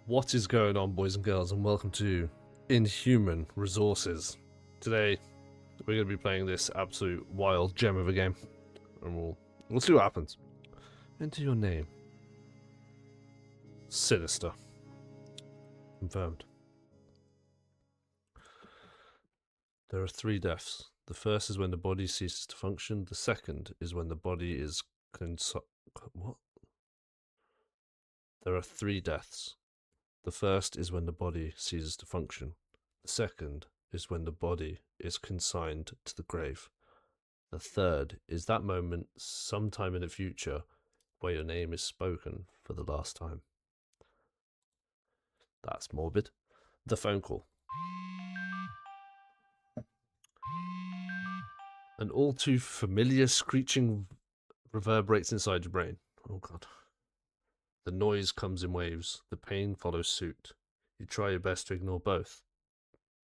What is going on, boys and girls, and welcome to Inhuman Resources. Today, we're going to be playing this absolute wild gem of a game, and we'll see what happens. Enter your name. Sinister. Confirmed. There are 3 deaths. The first is when the body ceases to function. The second is when the body is What? There are 3 deaths. The first is when the body ceases to function. The second is when the body is consigned to the grave. The third is that moment sometime in the future where your name is spoken for the last time. That's morbid. The phone call. An all too familiar screeching reverberates inside your brain. Oh god. The noise comes in waves. The pain follows suit. You try your best to ignore both.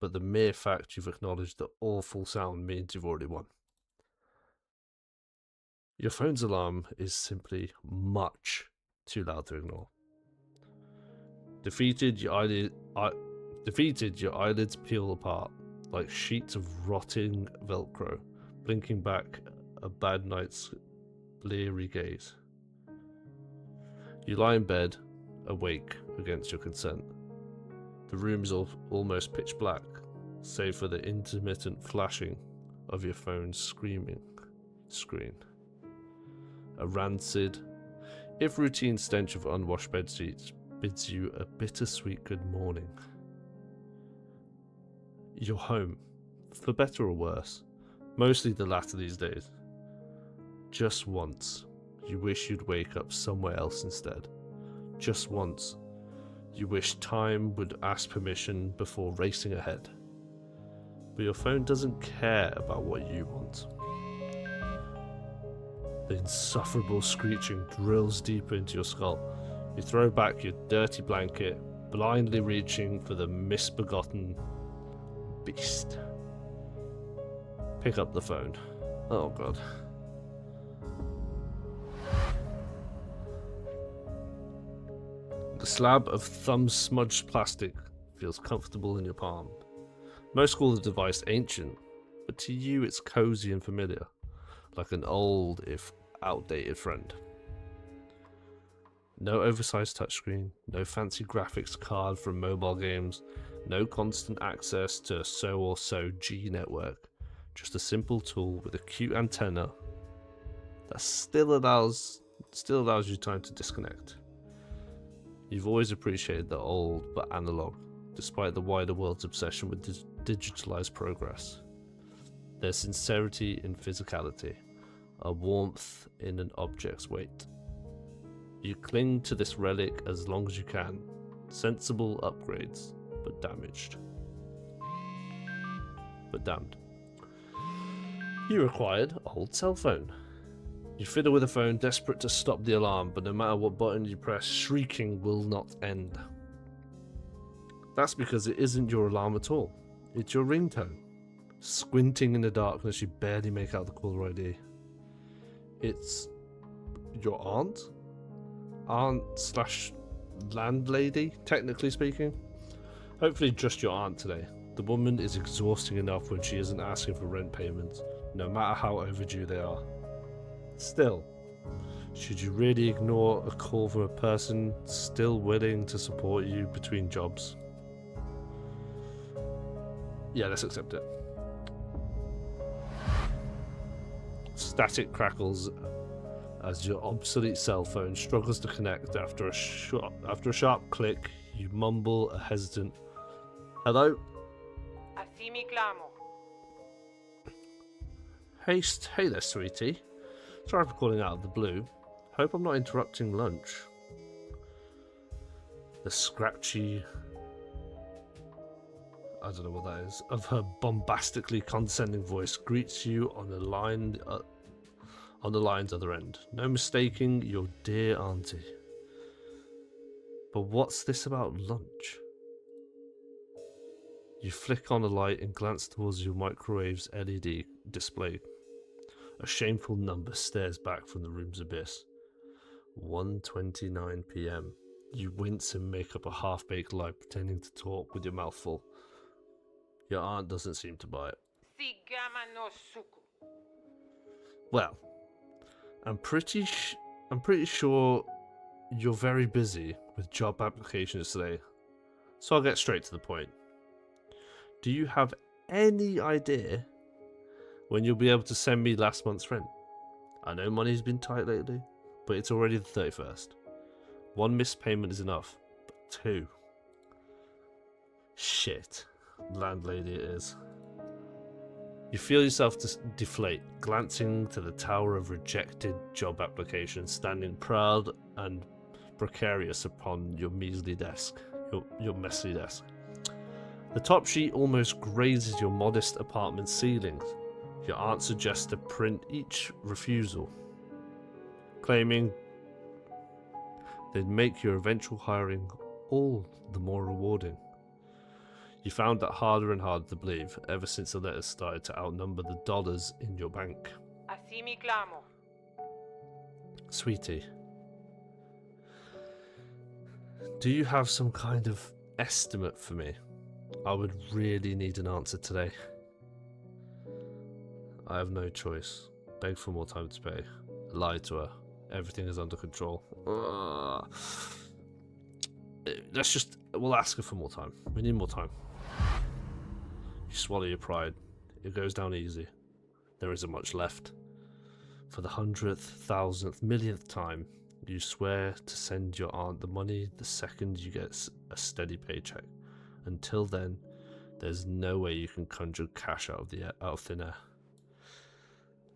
But the mere fact you've acknowledged the awful sound means you've already won. Your phone's alarm is simply much too loud to ignore. Defeated, your eyelids peel apart like sheets of rotting Velcro, blinking back a bad night's bleary gaze. You lie in bed, awake against your consent. The room is almost pitch black, save for the intermittent flashing of your phone's screaming screen. A rancid, if routine stench of unwashed bedsheets bids you a bittersweet good morning. You're home, for better or worse, mostly the latter these days. Just once, you wish you'd wake up somewhere else instead. Just once, you wish time would ask permission before racing ahead. But your phone doesn't care about what you want. The insufferable screeching drills deeper into your skull. You throw back your dirty blanket, blindly reaching for the misbegotten beast. Pick up the phone. Oh god. The slab of thumb-smudged plastic feels comfortable in your palm. Most call the device ancient, but to you it's cozy and familiar, like an old, if outdated friend. No oversized touchscreen, no fancy graphics card from mobile games, no constant access to so or so G network, just a simple tool with a cute antenna that still allows you time to disconnect. You've always appreciated the old but analog, despite the wider world's obsession with digitalized progress. There's sincerity in physicality, a warmth in an object's weight. You cling to this relic as long as you can. Sensible upgrades, but damaged. But damned. You acquired an old cell phone. You fiddle with the phone, desperate to stop the alarm, but no matter what button you press, shrieking will not end. That's because it isn't your alarm at all. It's your ringtone. Squinting in the darkness, you barely make out the caller ID. It's your aunt? Aunt/landlady, technically speaking. Hopefully just your aunt today. The woman is exhausting enough when she isn't asking for rent payments, no matter how overdue they are. Still, should you really ignore a call from a person still willing to support you between jobs? Yeah, let's accept it. Static crackles as your obsolete cell phone struggles to connect after a sharp click. You mumble a hesitant hello. Así mi clamo. Hey there, sweetie. Sorry for calling out of the blue. Hope I'm not interrupting lunch. The scratchy, I don't know what that is, of her bombastically condescending voice greets you on the line's other end. No mistaking your dear auntie. But what's this about lunch? You flick on a light and glance towards your microwave's LED display. A shameful number stares back from the room's abyss. 1:29 p.m. You wince and make up a half-baked lie, pretending to talk with your mouth full. Your aunt doesn't seem to buy it. Si gama no suku. Well, I'm pretty sure you're very busy with job applications today, so I'll get straight to the point. Do you have any idea when you'll be able to send me last month's rent? I know money's been tight lately, but it's already the 31st. One missed payment is enough, but two. Shit, landlady it is. You feel yourself deflate, glancing to the tower of rejected job applications standing proud and precarious upon your measly desk, your messy desk. The top sheet almost grazes your modest apartment's ceilings. Your aunt suggests to print each refusal, claiming they'd make your eventual hiring all the more rewarding. You found that harder and harder to believe ever since the letters started to outnumber the dollars in your bank. Así mi clamo. Sweetie, do you have some kind of estimate for me? I would really need an answer today. I have no choice. Beg for more time to pay. Lie to her. Everything is under control. We'll ask her for more time. We need more time. You swallow your pride. It goes down easy. There isn't much left. For the 100th, 1000th, millionth time, you swear to send your aunt the money the second you get a steady paycheck. Until then, there's no way you can conjure cash out of thin air.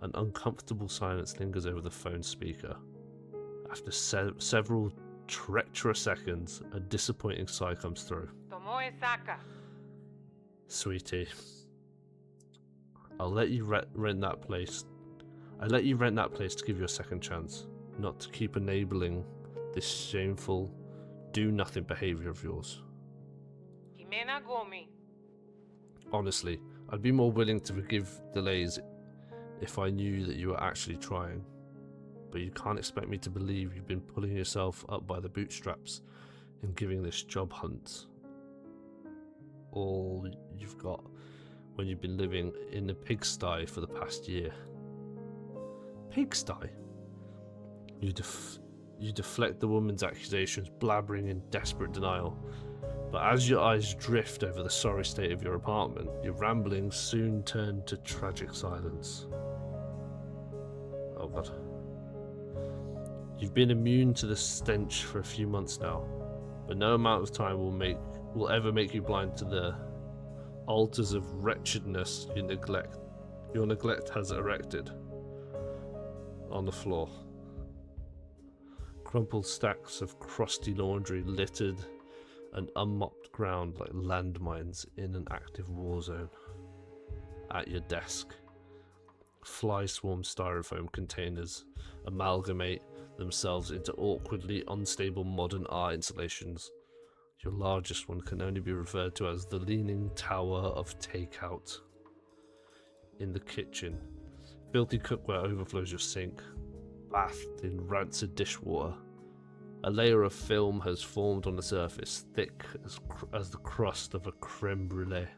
An uncomfortable silence lingers over the phone speaker. After several treacherous seconds, a disappointing sigh comes through. Tomoe Saka. Sweetie, I'll let you rent that place. I let you rent that place to give you a second chance, not to keep enabling this shameful, do-nothing behavior of yours. Jimena Gomi. Honestly, I'd be more willing to forgive delays if I knew that you were actually trying. But you can't expect me to believe you've been pulling yourself up by the bootstraps and giving this job hunt all you've got when you've been living in a pigsty for the past year. Pigsty? You deflect the woman's accusations, blabbering in desperate denial. But as your eyes drift over the sorry state of your apartment, your ramblings soon turn to tragic silence. Oh god. You've been immune to the stench for a few months now, but no amount of time will ever make you blind to the altars of wretchedness your neglect has erected on the floor. Crumpled stacks of crusty laundry littered an unmopped ground like landmines in an active war zone. At your desk, fly-swarm styrofoam containers amalgamate themselves into awkwardly unstable modern art installations. Your largest one can only be referred to as the Leaning Tower of Takeout. In the kitchen, filthy cookware overflows your sink, bathed in rancid dishwater. A layer of film has formed on the surface, thick as the crust of a creme brulee.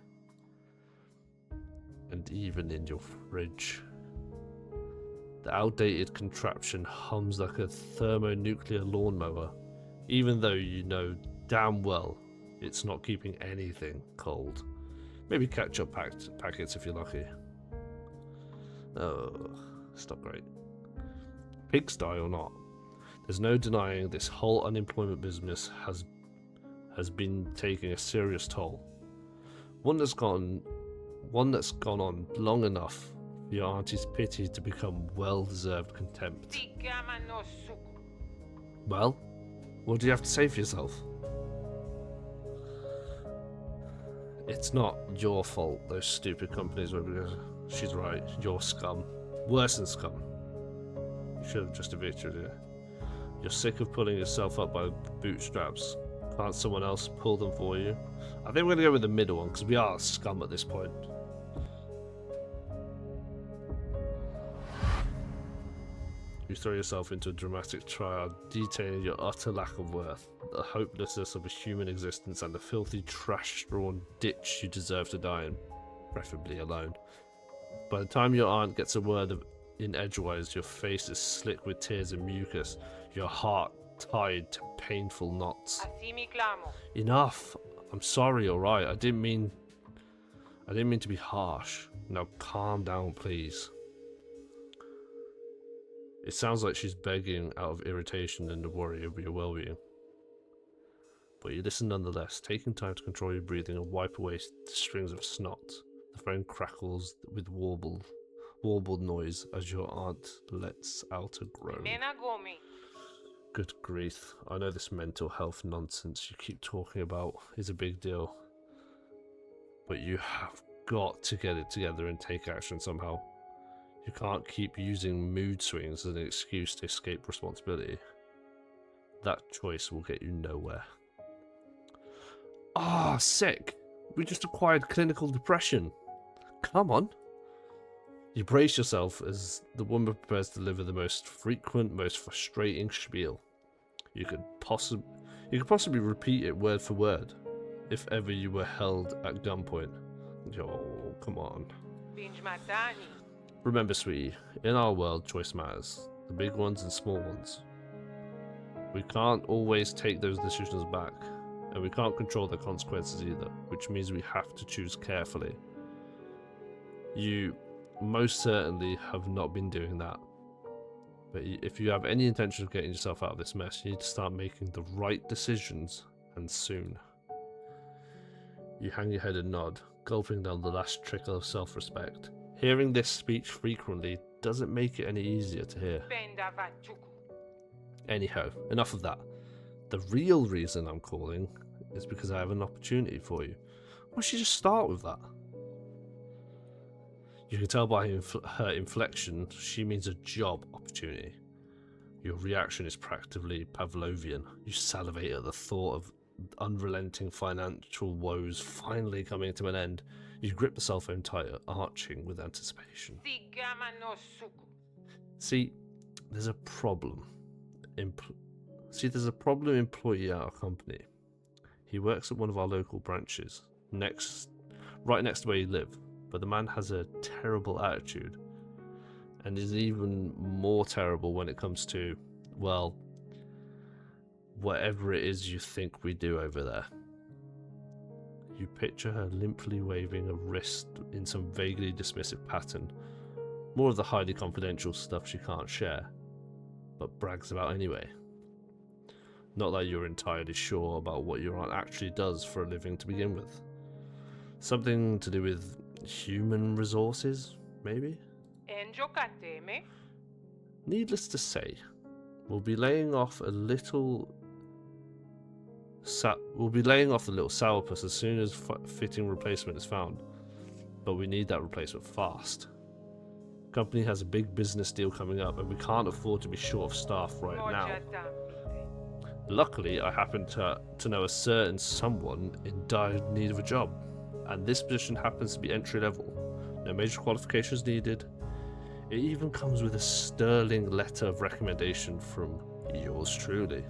And even in your fridge, the outdated contraption hums like a thermonuclear lawnmower, even though you know damn well it's not keeping anything cold. Maybe ketchup packets if you're lucky. Oh, it's not great. Pigsty or not, there's no denying this whole unemployment business has been taking a serious toll. One that's gone on long enough for your auntie's pity to become well-deserved contempt. Si gama no suku. Well, what do you have to say for yourself? It's not your fault those stupid companies were because she's right, you're scum. Worse than scum. You should have just evicted her. You're sick of pulling yourself up by bootstraps. Can't someone else pull them for you? I think we're going to go with the middle one because we are scum at this point. You throw yourself into a dramatic trial, detailing your utter lack of worth, the hopelessness of a human existence, and the filthy, trash-strewn ditch you deserve to die in, preferably alone. By the time your aunt gets a word in edgewise, your face is slick with tears and mucus, your heart tied to painful knots. Así mi clamo. Enough! I'm sorry, alright? I didn't mean to be harsh. Now calm down, please. It sounds like she's begging out of irritation and the worry over your well-being. But you listen nonetheless, taking time to control your breathing and wipe away the strings of snot. The phone crackles with warbled noise as your aunt lets out a groan. Mena gomi. Good grief, I know this mental health nonsense you keep talking about is a big deal. But you have got to get it together and take action somehow. You can't keep using mood swings as an excuse to escape responsibility. That choice will get you nowhere. Ah, sick! We just acquired clinical depression. Come on. You brace yourself as the woman prepares to deliver the most frequent, most frustrating spiel. You could possibly repeat it word for word, if ever you were held at gunpoint. Oh, come on. Binge matani. Remember, sweetie, in our world, choice matters. The big ones and small ones. We can't always take those decisions back, and we can't control the consequences either, which means we have to choose carefully. You most certainly have not been doing that. But if you have any intention of getting yourself out of this mess, you need to start making the right decisions, and soon. You hang your head and nod, gulping down the last trickle of self-respect. Hearing this speech frequently doesn't make it any easier to hear. Penda vachuku. Anyhow, enough of that. The real reason I'm calling is because I have an opportunity for you. Why don't you just start with that? You can tell by her inflection, she means a job opportunity. Your reaction is practically Pavlovian. You salivate at the thought of unrelenting financial woes finally coming to an end. You grip the cell phone tighter, arching with anticipation. Sigama no suku. See, there's a problem. There's a problem employee at our company. He works at one of our local branches, right next to where you live. But the man has a terrible attitude, and is even more terrible when it comes to, well, whatever it is you think we do over there. You picture her limply waving a wrist in some vaguely dismissive pattern, more of the highly confidential stuff she can't share, but brags about anyway. Not that you're entirely sure about what your aunt actually does for a living to begin with. Something to do with human resources, maybe? Enjo kateme. Needless to say, we'll be laying off the little sourpuss as soon as fitting replacement is found. But we need that replacement fast. Company has a big business deal coming up, and we can't afford to be short of staff right now. Moja tampite. Luckily, I happen to know a certain someone in dire need of a job, and this position happens to be entry level. No major qualifications needed. It even comes with a sterling letter of recommendation from yours truly.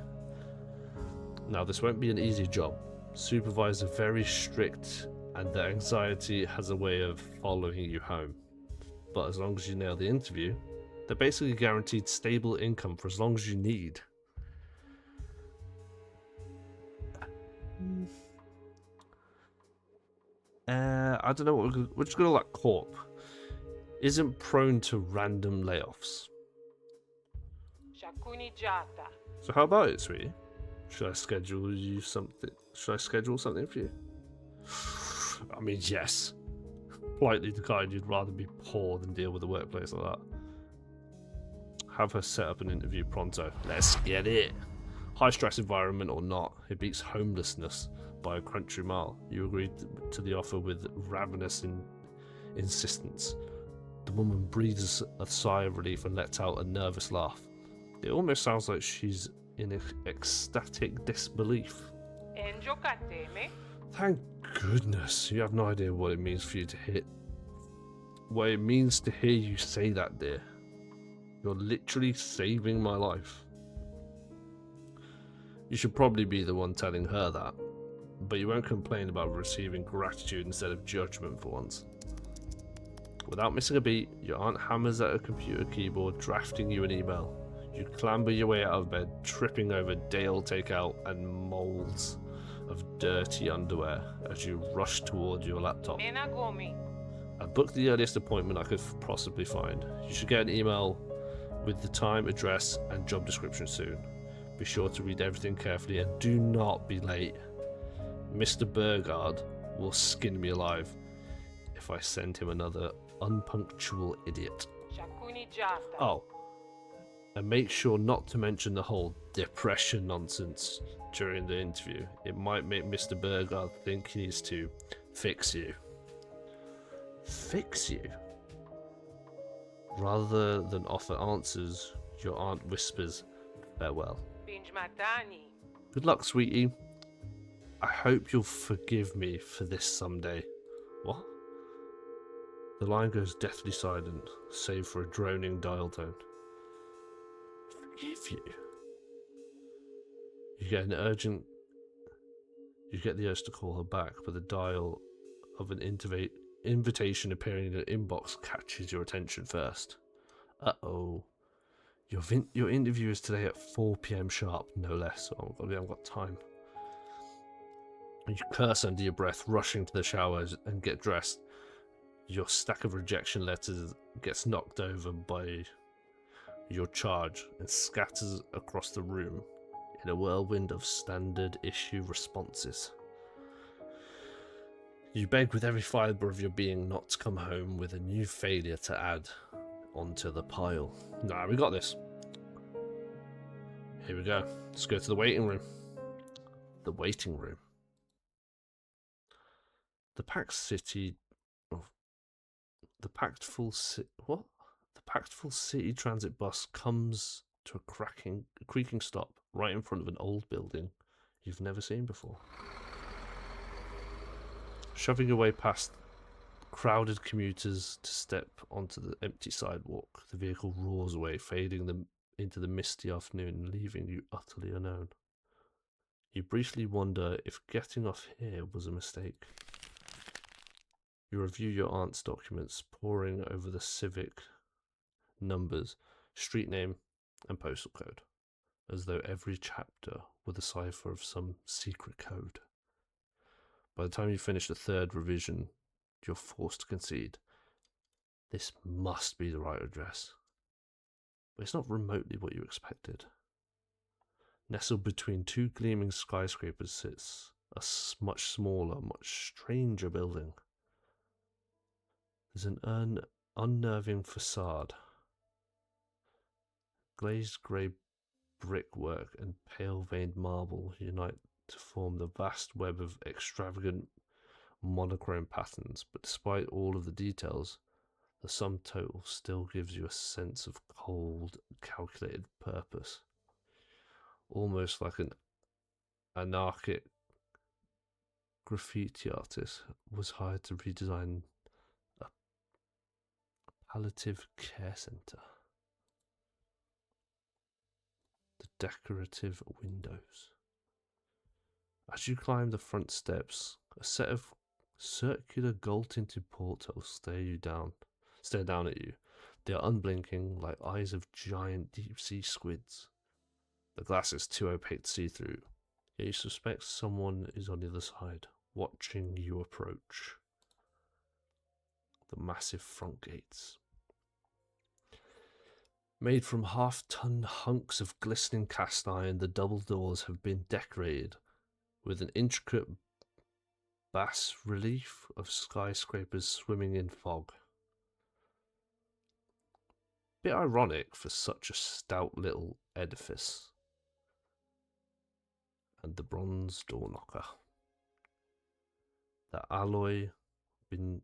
Now, this won't be an easy job. Supervisors are very strict, and the anxiety has a way of following you home. But as long as you nail the interview, they're basically guaranteed stable income for as long as you need. I don't know what we're just gonna like Corp. Isn't prone to random layoffs. Shakuni jata. So how about it, sweetie? Should I schedule something for you? I mean, yes. Politely declined, you'd rather be poor than deal with a workplace like that. Have her set up an interview pronto. Let's get it. High stress environment or not, it beats homelessness by a country mile. You agreed to the offer with ravenous insistence. The woman breathes a sigh of relief and lets out a nervous laugh. It almost sounds like she's in ecstatic disbelief. Enjo kateme. Thank goodness, you have no idea what it means for you to hear. What it means to hear you say that, dear. You're literally saving my life. You should probably be the one telling her that, but you won't complain about receiving gratitude instead of judgment for once. Without missing a beat, your aunt hammers at a computer keyboard, drafting you an email. You clamber your way out of bed, tripping over day-old takeout and molds of dirty underwear as you rush toward your laptop. Menagomi. I booked the earliest appointment I could possibly find. You should get an email with the time, address, and job description soon. Be sure to read everything carefully and do not be late. Mr. Burgard will skin me alive if I send him another unpunctual idiot. Shakuni Jata. Oh, and make sure not to mention the whole depression nonsense during the interview. It might make Mr. Burgard think he needs to fix you. Fix you? Rather than offer answers, your aunt whispers farewell. Binge Matani. Good luck, sweetie. I hope you'll forgive me for this someday. What? The line goes deathly silent, save for a droning dial tone. Forgive you? You get the urge to call her back, but the dial of an invitation appearing in an inbox catches your attention first. Uh-oh. Your interview is today at 4 p.m. sharp, no less. Oh god, we haven't got time. You curse under your breath, rushing to the showers and get dressed. Your stack of rejection letters gets knocked over by your charge and scatters across the room in a whirlwind of standard issue responses. You beg with every fibre of your being not to come home with a new failure to add onto the pile. Nah, we got this. Here we go. Let's go to the waiting room. The waiting room. The packed full city transit bus comes to a creaking stop right in front of an old building you've never seen before. Shoving your way past crowded commuters to step onto the empty sidewalk, the vehicle roars away, fading into the misty afternoon, leaving you utterly unknown. You briefly wonder if getting off here was a mistake. You review your aunt's documents, poring over the civic numbers, street name, and postal code, as though every chapter were the cipher of some secret code. By the time you finish the third revision, you're forced to concede. This must be the right address. But it's not remotely what you expected. Nestled between two gleaming skyscrapers sits a much smaller, much stranger building. There's an unnerving facade. Glazed grey brickwork and pale-veined marble unite to form the vast web of extravagant monochrome patterns, but despite all of the details, the sum total still gives you a sense of cold, calculated purpose. Almost like an anarchic graffiti artist was hired to redesign a palliative care centre. The decorative windows. As you climb the front steps, a set of circular gold-tinted portals stare down at you. They are unblinking, like eyes of giant deep-sea squids. The glass is too opaque to see through, yet you suspect someone is on the other side, watching you approach. The massive front gates. Made from half-ton hunks of glistening cast iron, the double doors have been decorated with an intricate bas relief of skyscrapers swimming in fog. Bit ironic for such a stout little edifice. And the bronze door knocker. The alloy been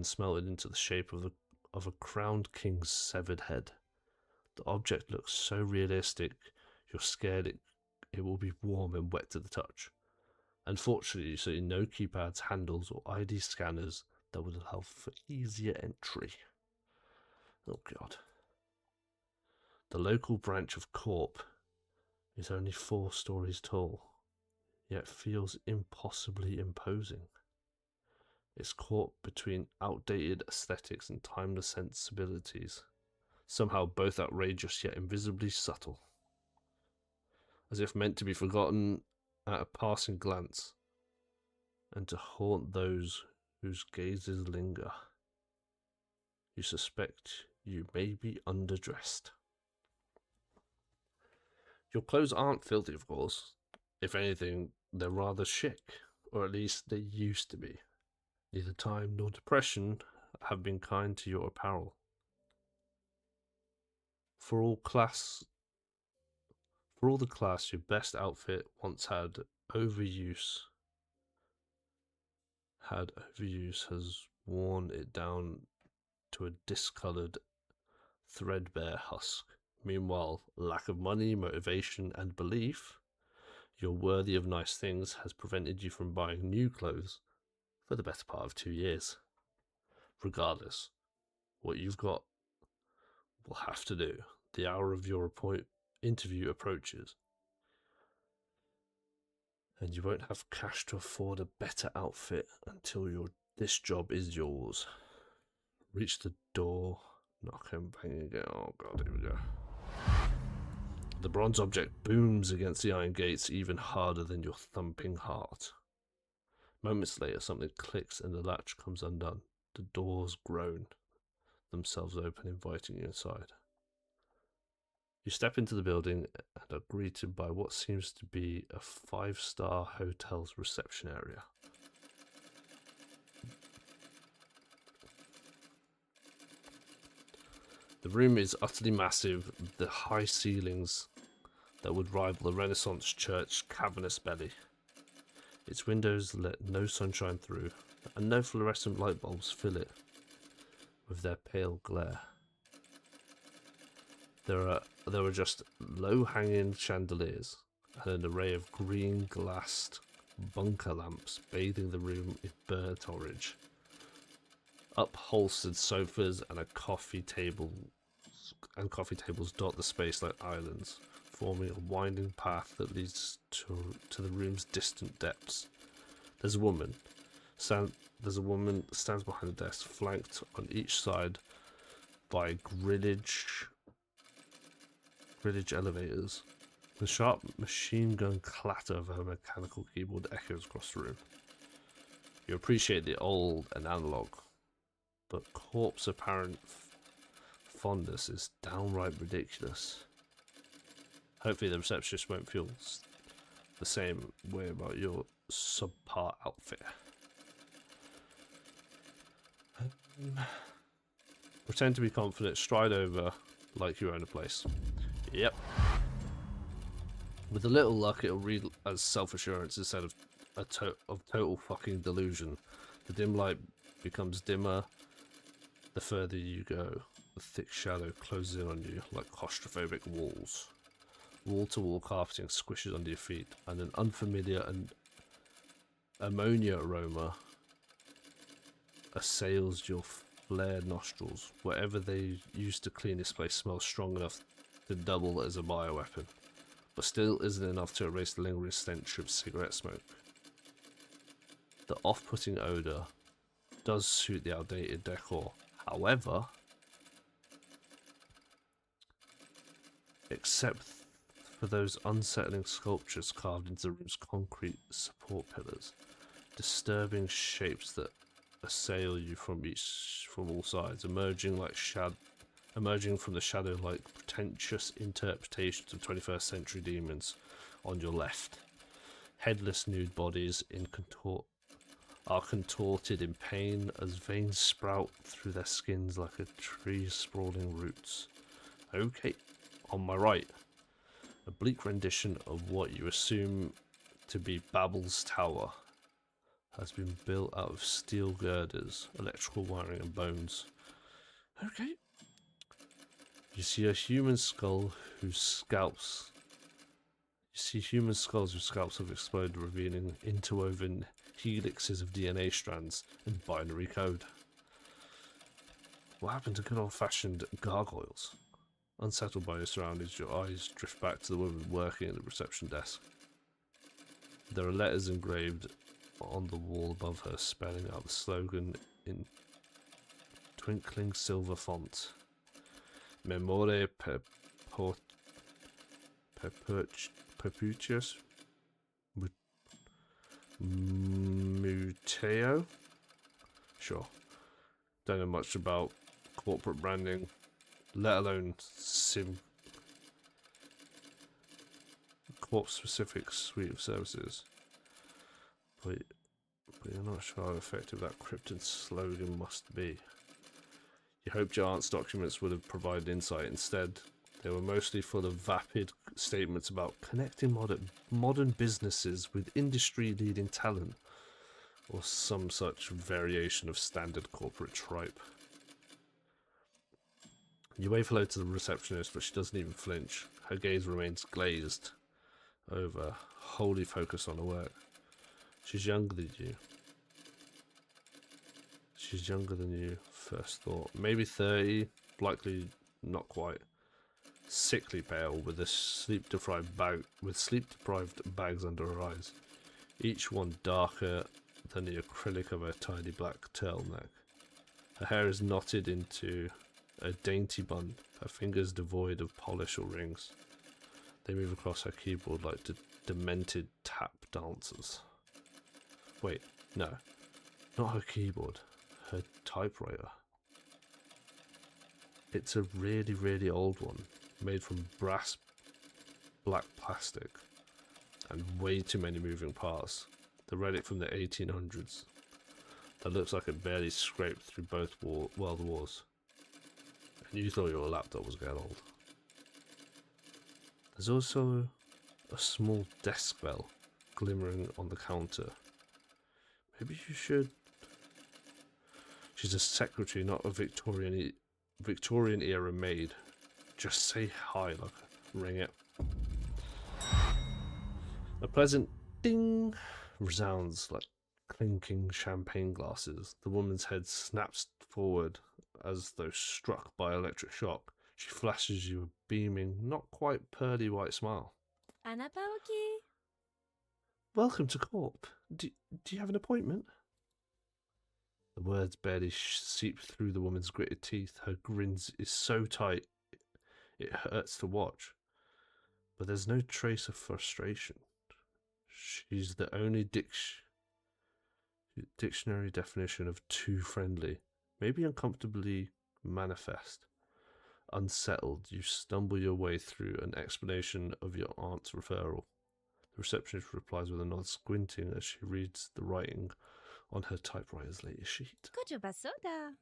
smelted into the shape of a crowned king's severed head. The object looks so realistic, you're scared it will be warm and wet to the touch. Unfortunately, you see no keypads, handles, or ID scanners that would allow for easier entry. Oh god. The local branch of Corp is only 4 stories tall, yet feels impossibly imposing. It's caught between outdated aesthetics and timeless sensibilities, somehow both outrageous yet invisibly subtle, as if meant to be forgotten at a passing glance, and to haunt those whose gazes linger. You suspect you may be underdressed. Your clothes aren't filthy, of course. If anything, they're rather chic, or at least they used to be. Neither time nor depression have been kind to your apparel. For all the class, your best outfit once overuse has worn it down to a discoloured, threadbare husk. Meanwhile, lack of money, motivation, and belief you're worthy of nice things has prevented you from buying new clothes for the better part of 2 years. Regardless, what you've got will have to do. The hour of your interview approaches, and you won't have cash to afford a better outfit until this job is yours. Reach the door, knock and bang again. Oh god, here we go. The bronze object booms against the iron gates even harder than your thumping heart. Moments later, something clicks and the latch comes undone. The doors groan themselves open, inviting you inside. You step into the building and are greeted by what seems to be a 5-star hotel's reception area. The room is utterly massive, the high ceilings that would rival a Renaissance church cavernous belly. Its windows let no sunshine through, and no fluorescent light bulbs fill it with their pale glare. There are just low-hanging chandeliers and an array of green-glassed bunker lamps bathing the room in burnt orange. Upholstered sofas and coffee tables dot the space like islands, forming a winding path that leads to the room's distant depths. There's a woman stands behind the desk, flanked on each side by grillage elevators. The sharp machine gun clatter of her mechanical keyboard echoes across the room. You appreciate the old and analog, but Corp's apparent fondness is downright ridiculous. Hopefully the receptionist won't feel the same way about your subpar outfit. Pretend to be confident, stride over like you own a place. Yep. With a little luck, it'll read as self-assurance instead of total fucking delusion. The dim light becomes dimmer the further you go. The thick shadow closes in on you like claustrophobic walls. Wall-to-wall carpeting squishes under your feet, and an unfamiliar and ammonia aroma assails your flared nostrils. Whatever they used to clean this place smells strong enough to double as a bioweapon, but still isn't enough to erase the lingering stench of cigarette smoke. The off-putting odour does suit the outdated decor. However, except for those unsettling sculptures carved into the room's concrete support pillars, disturbing shapes that assail you from all sides, emerging from the shadow like pretentious interpretations of 21st century demons on your left. Headless nude bodies are contorted in pain as veins sprout through their skins like a tree's sprawling roots. Okay, on my right, a bleak rendition of what you assume to be Babel's Tower has been built out of steel girders, electrical wiring and bones. Okay. You see human skulls whose scalps have exploded, revealing interwoven helixes of DNA strands and binary code. What happened to good old-fashioned gargoyles? Unsettled by your surroundings, your eyes drift back to the woman working at the reception desk. There are letters engraved on the wall above her, spelling out the slogan in twinkling silver font. Memore perpetuus muteo? Sure. Don't know much about corporate branding, let alone corp-specific suite of services. But you're not sure how effective that cryptid slogan must be. You hoped your aunt's documents would have provided insight. Instead, they were mostly full of vapid statements about connecting modern businesses with industry-leading talent, or some such variation of standard corporate tripe. You wave hello to the receptionist, but she doesn't even flinch. Her gaze remains glazed over, wholly focused on her work. She's younger than you, first thought. Maybe 30, likely not quite. Sickly pale, with sleep-deprived bags under her eyes, each one darker than the acrylic of her tiny black turtleneck. Her hair is knotted into a dainty bun, her fingers devoid of polish or rings. They move across her keyboard like demented tap dancers. Wait, no, not her keyboard, her typewriter. It's a really, really old one, made from brass black plastic, and way too many moving parts. The relic from the 1800s that looks like it barely scraped through both world wars. And you thought your laptop was getting old. There's also a small desk bell glimmering on the counter. Maybe you should... She's a secretary, not a Victorian era maid. Just say hi, like, ring it. A pleasant ding resounds like clinking champagne glasses. The woman's head snaps forward as though struck by electric shock. She flashes you a beaming, not quite pearly white smile. Anapaoki. Welcome to Corp. Do you have an appointment? The words barely seep through the woman's gritted teeth. Her grin is so tight, it hurts to watch. But there's no trace of frustration. She's the only dictionary definition of too friendly, maybe uncomfortably manifest. Unsettled, you stumble your way through an explanation of your aunt's referral. The receptionist replies with a nod, squinting as she reads the writing on her typewriter's latest sheet. Kojo soda.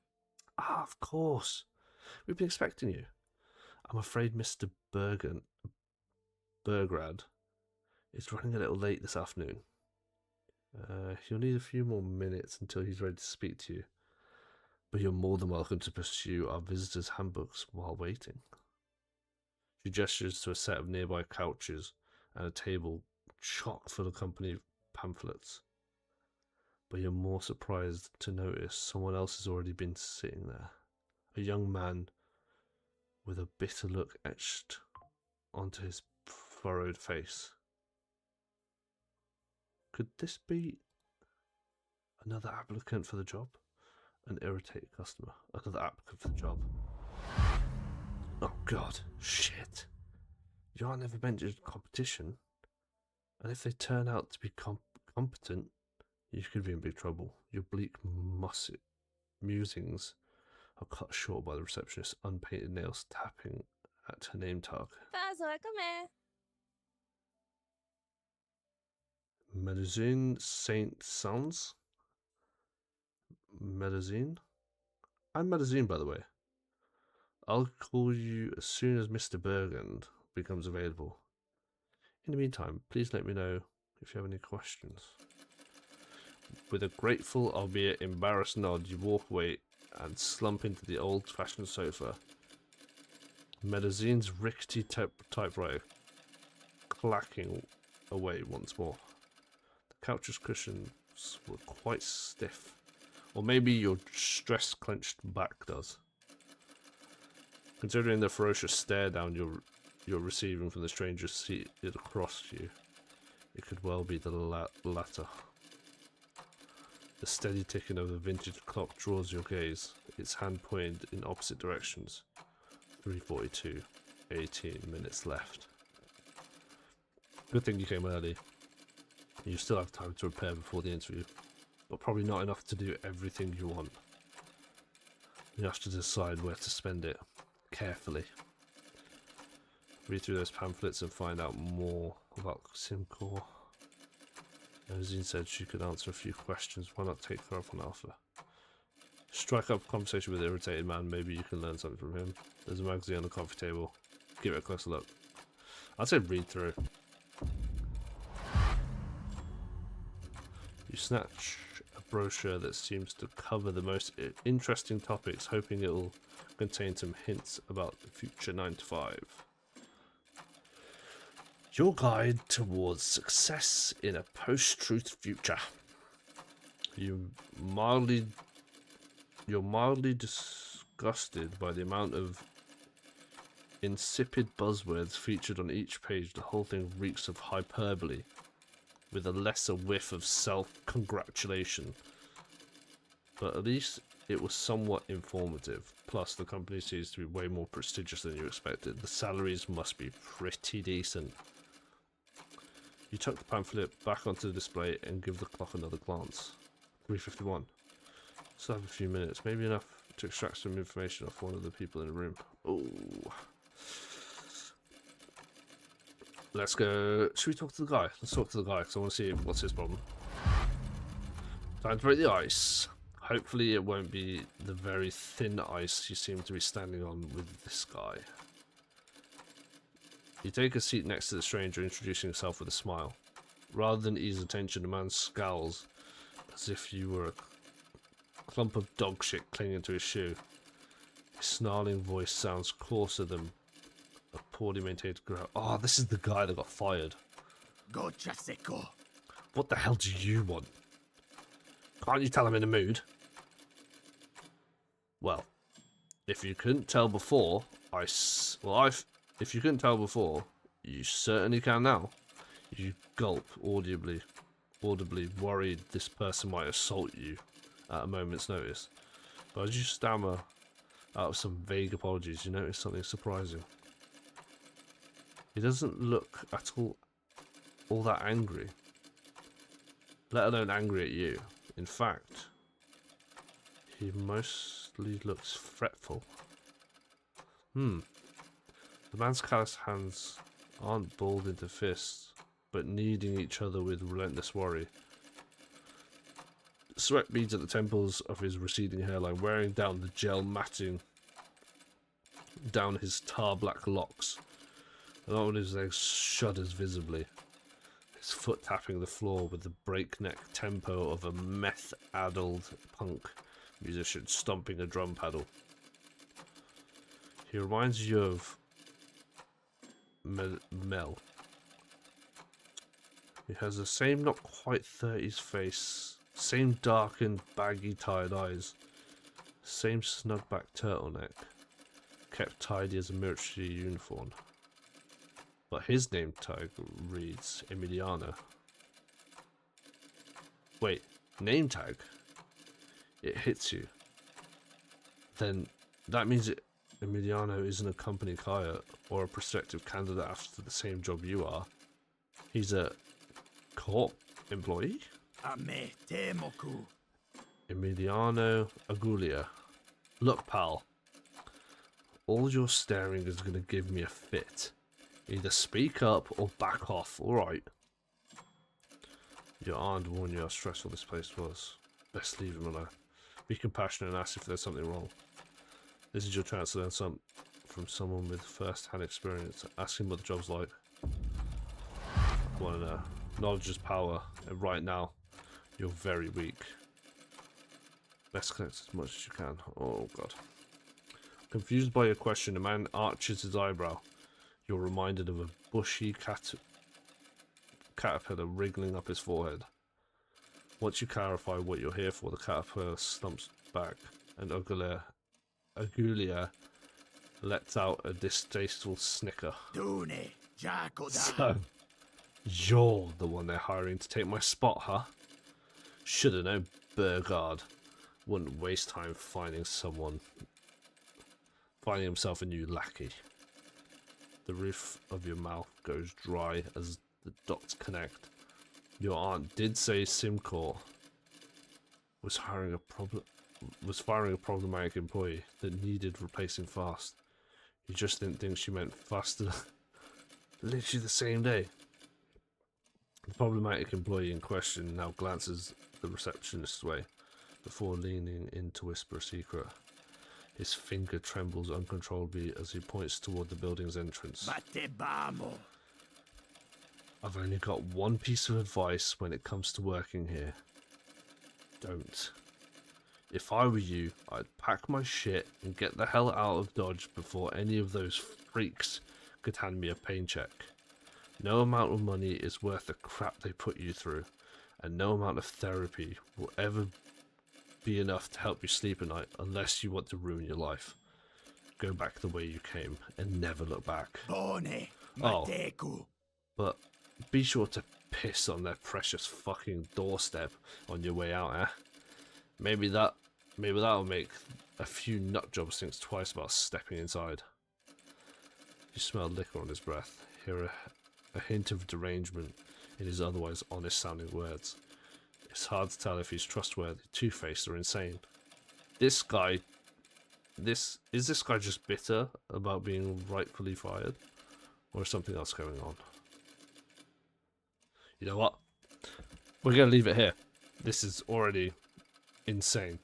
Ah, of course. We've been expecting you. I'm afraid Mr. Bergrad is running a little late this afternoon. He'll need a few more minutes until he's ready to speak to you. But you're more than welcome to pursue our visitors' handbooks while waiting. She gestures to a set of nearby couches and a table chock full of company pamphlets. But you're more surprised to notice someone else has already been sitting there. A young man with a bitter look etched onto his furrowed face. Could this be another applicant for the job? An irritated customer. Another applicant for the job. Oh god, shit. You aren't ever mentioned competition. And if they turn out to be competent, you could be in big trouble. Your bleak musings are cut short by the receptionist's unpainted nails tapping at her name tag. Medicine Saint Sans? Medicine? I'm Medicine, by the way. I'll call you as soon as Mr. Bergand becomes available. In the meantime, please let me know if you have any questions. With a grateful, albeit embarrassed nod, you walk away and slump into the old-fashioned sofa. Medicine's rickety typewriter clacking away once more. The couch's cushions were quite stiff. Or maybe your stress-clenched back does. Considering the ferocious stare down you're receiving from the stranger seated across you, it could well be the latter. The steady ticking of a vintage clock draws your gaze, its hand pointed in opposite directions. 3:42, 18 minutes left. Good thing you came early. You still have time to prepare before the interview, but probably not enough to do everything you want. You have to decide where to spend it, carefully. Read through those pamphlets and find out more about Simcoe. Nosine said she could answer a few questions. Why not take her up on offer? Strike up a conversation with the irritated man. Maybe you can learn something from him. There's a magazine on the coffee table. Give it a closer look. I'd say read through. You snatch a brochure that seems to cover the most interesting topics, hoping it'll contain some hints about the future 9 to 5. Your guide towards success in a post-truth future. You're mildly disgusted by the amount of insipid buzzwords featured on each page. The whole thing reeks of hyperbole, with a lesser whiff of self-congratulation. But at least it was somewhat informative. Plus, the company seems to be way more prestigious than you expected. The salaries must be pretty decent. You tuck the pamphlet back onto the display and give the clock another glance. 3:51. Still have a few minutes, maybe enough to extract some information off one of the people in the room. Oh. Let's go. Should we talk to the guy? Let's talk to the guy because I want to see what's his problem. Time to break the ice. Hopefully it won't be the very thin ice you seem to be standing on with this guy. You take a seat next to the stranger, introducing yourself with a smile. Rather than ease attention, the man scowls as if you were a clump of dog shit clinging to his shoe. His snarling voice sounds coarser than a poorly maintained growl. Oh, this is the guy that got fired. What the hell do you want? Can't you tell I'm in a mood? Well, if you couldn't tell before, if you couldn't tell before, you certainly can now. You gulp audibly, worried this person might assault you at a moment's notice. But as you stammer out of some vague apologies, you notice something surprising. He doesn't look at all that angry, let alone angry at you. In fact, he mostly looks fretful. The man's calloused hands aren't balled into fists, but kneading each other with relentless worry. Sweat beads at the temples of his receding hairline, wearing down the gel matting down his tar-black locks. And one of his legs shudders visibly, his foot tapping the floor with the breakneck tempo of a meth-addled punk musician stomping a drum pedal. He reminds you of Mel. He has the same not quite 30s face, same darkened, baggy tired eyes, same snug back turtleneck, kept tidy as a military uniform. But his name tag reads Emiliano. Wait, name tag? It hits you. Then that means Emiliano isn't a company hire or a prospective candidate after the same job you are. He's a co-op employee? Emiliano Agulia. Look, pal. All your staring is going to give me a fit. Either speak up or back off, alright? Your aunt warned you how stressful this place was. Best leave him alone. Be compassionate and ask if there's something wrong. This is your chance to learn something from someone with first-hand experience. Ask him what the job's like. I want to know. Knowledge is power, and right now, you're very weak. Best collect as much as you can. Oh, God. Confused by your question, the man arches his eyebrow. You're reminded of a bushy caterpillar wriggling up his forehead. Once you clarify what you're here for, the caterpillar slumps back, and Agulia lets out a distasteful snicker. Dune, Jacoda. So, you're the one they're hiring to take my spot, huh? Should've known Burgard wouldn't waste time finding himself a new lackey. The roof of your mouth goes dry as the dots connect. Your aunt did say Simcoe was firing a problematic employee that needed replacing fast. You just didn't think she meant faster. Literally the same day. The problematic employee in question now glances the receptionist's way before leaning in to whisper a secret. His finger trembles uncontrollably as he points toward the building's entrance. Battebamo. I've only got one piece of advice when it comes to working here. Don't. If I were you, I'd pack my shit and get the hell out of Dodge before any of those freaks could hand me a paycheck. No amount of money is worth the crap they put you through, and no amount of therapy will ever be enough to help you sleep at night unless you want to ruin your life. Go back the way you came and never look back. Bone. Oh. Mateku. But be sure to piss on their precious fucking doorstep on your way out, eh? Maybe that'll make a few nut jobs think twice about stepping inside. You smell liquor on his breath, hear a hint of derangement in his otherwise honest sounding words. It's hard to tell if he's trustworthy, two-faced, or insane. Is this guy just bitter about being rightfully fired? Or is something else going on? You know what? We're going to leave it here. This is already insane.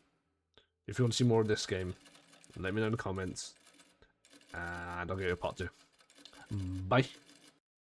If you want to see more of this game, let me know in the comments. And I'll get you a part 2. Bye.